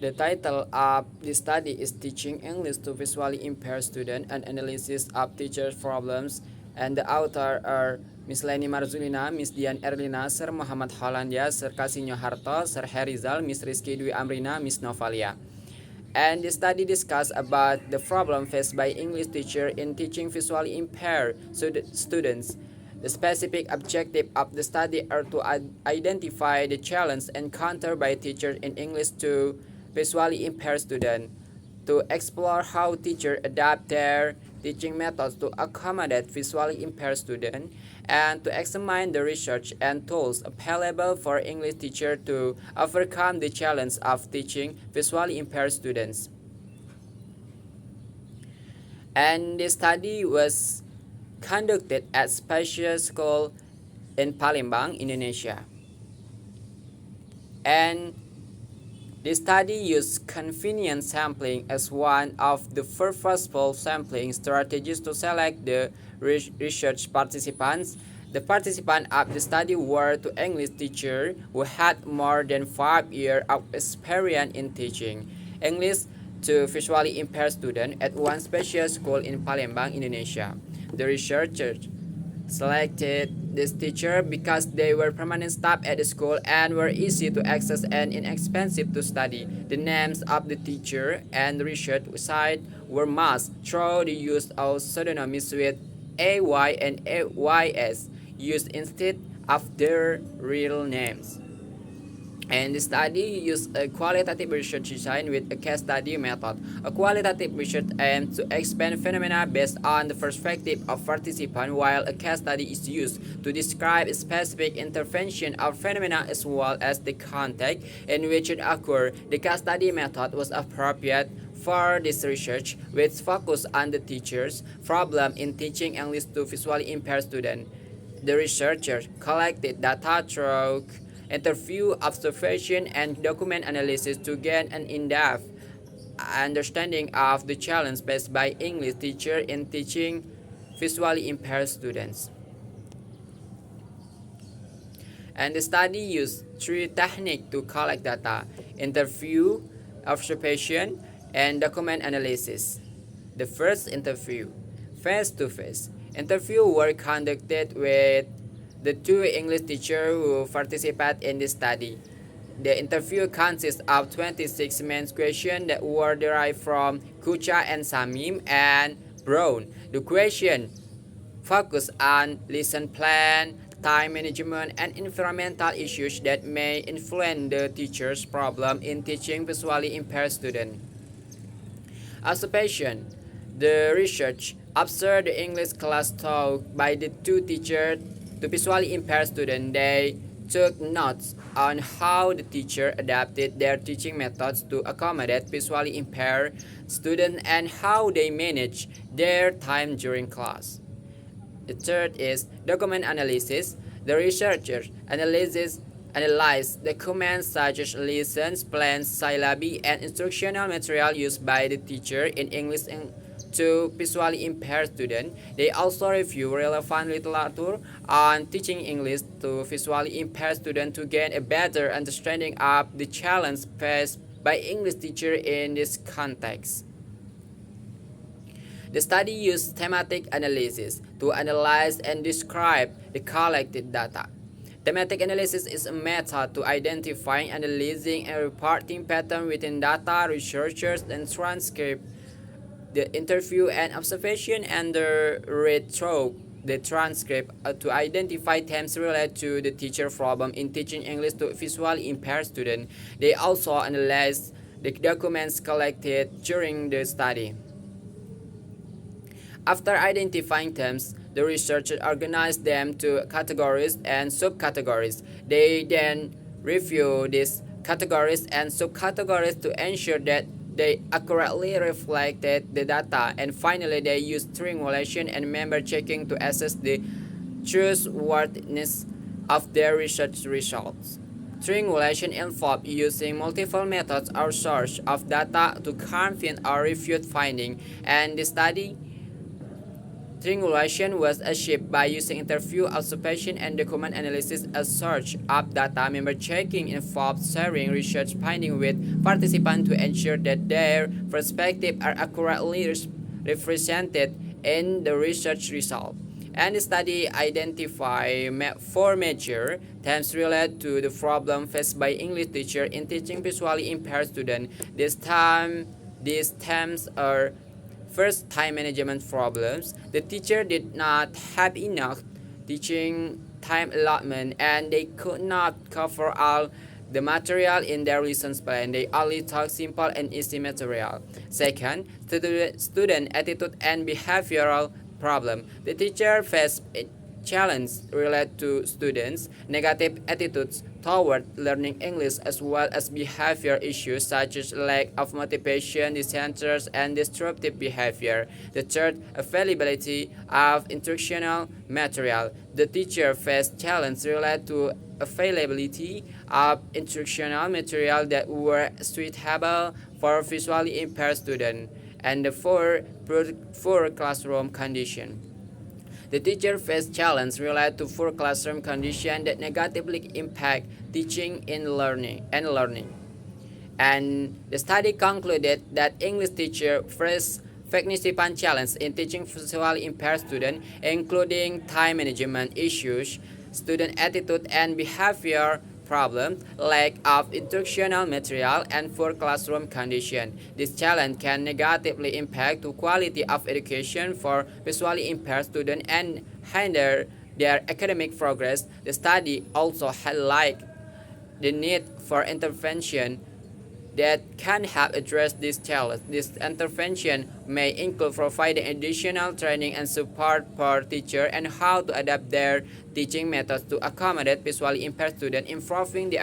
The title of the study is Teaching English to Visually Impaired Students, an analysis of teachers' problems, and the author are Miss Leni Marzulina, Miss Dian Erlina, Sir Muhammad Hollandia, Sir Kasinyo Harto, Sir Herizal, Miss Rizky Dwi Amrina, Miss Novalia. And the study discussed about the problem faced by English teacher in teaching visually impaired students. The specific objective of the study are to identify the challenge encountered by teachers in English to visually impaired students, to explore how teachers adapt their teaching methods to accommodate visually impaired students, and to examine the research and tools available for English teachers to overcome the challenge of teaching visually impaired students. And the study was conducted at Special School in Palembang, Indonesia. And the study used convenient sampling as one of the purposeful sampling strategies to select the research participants. The participants of the study were two English teachers who had more than 5 years of experience in teaching English to visually impaired students at one special school in Palembang, Indonesia. The researchers selected this teacher because they were permanent staff at the school and were easy to access and inexpensive to study. The names of the teacher and the research site were masked through the use of pseudonyms with AY and AYS used instead of their real names. And the study used a qualitative research design with a case study method. A qualitative research aims to expand phenomena based on the perspective of participants, while a case study is used to describe a specific intervention of phenomena as well as the context in which it occurred. The case study method was appropriate for this research, which focused on the teacher's problem in teaching English to visually impaired students. The researchers collected data through interview, observation, and document analysis to gain an in-depth understanding of the challenge faced by English teachers in teaching visually impaired students. And the study used three techniques to collect data: interview, observation, and document analysis. The first interview, face-to-face. Interviews were conducted with the two English teachers who participated in the study. The interview consists of 26 main questions that were derived from Kucha and Samim and Brown. The question focus on lesson plan, time management, and environmental issues that may influence the teacher's problem in teaching visually impaired students. Observation. The research observed the English class taught by the two teachers to visually impaired students. They took notes on how the teacher adapted their teaching methods to accommodate visually impaired students and how they managed their time during class. The third is document analysis. The researchers analyze documents such as lessons, plans, syllabi, and instructional material used by the teacher in English to visually impaired students. They also review relevant literature on teaching English to visually impaired students to gain a better understanding of the challenge faced by English teachers in this context. The study used thematic analysis to analyze and describe the collected data. Thematic analysis is a method to identifying, analyzing, and reporting patterns within data. Researchers then transcribe the interview and observation and read through the transcript to identify themes related to the teacher problem in teaching English to visually impaired students. They also analyze the documents collected during the study. After identifying themes, the researchers organized them to categories and subcategories. They then review these categories and subcategories to ensure that they accurately reflected the data, and finally they used triangulation and member checking to assess the trustworthiness of their research results. Triangulation involved using multiple methods or sources of data to confirm or refute findings, and the study Triangulation was achieved by using interview, observation, and document analysis, a search of data. Member checking involved sharing research findings with participants to ensure that their perspectives are accurately represented in the research result. And the study identified four major themes related to the problem faced by English teachers in teaching visually impaired students. These themes are: first, time management problems. The teacher did not have enough teaching time allotment and they could not cover all the material in their lessons plan. They only taught simple and easy material. Second, student attitude and behavioral problem. The teacher faced a challenge related to students' negative attitudes toward learning English as well as behavior issues such as lack of motivation, dissenters, and disruptive behavior. The third, availability of instructional material. The teacher faced challenges related to availability of instructional material that were suitable for visually impaired students. And the fourth, poor classroom condition. The teacher faced challenges related to poor classroom conditions that negatively impact teaching and learning. And the study concluded that English teachers face significant challenges in teaching visually impaired students, including time management issues, student attitude and behavior problems, lack of instructional material, and poor classroom conditions. This challenge can negatively impact the quality of education for visually impaired students and hinder their academic progress. The study also highlighted the need for intervention that can help address this challenge. This intervention may include providing additional training and support for teachers and how to adapt their teaching methods to accommodate visually impaired students, improving the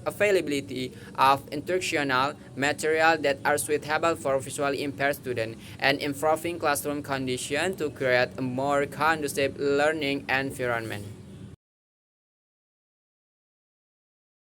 availability of instructional material that are suitable for visually impaired students, and improving classroom conditions to create a more conducive learning environment.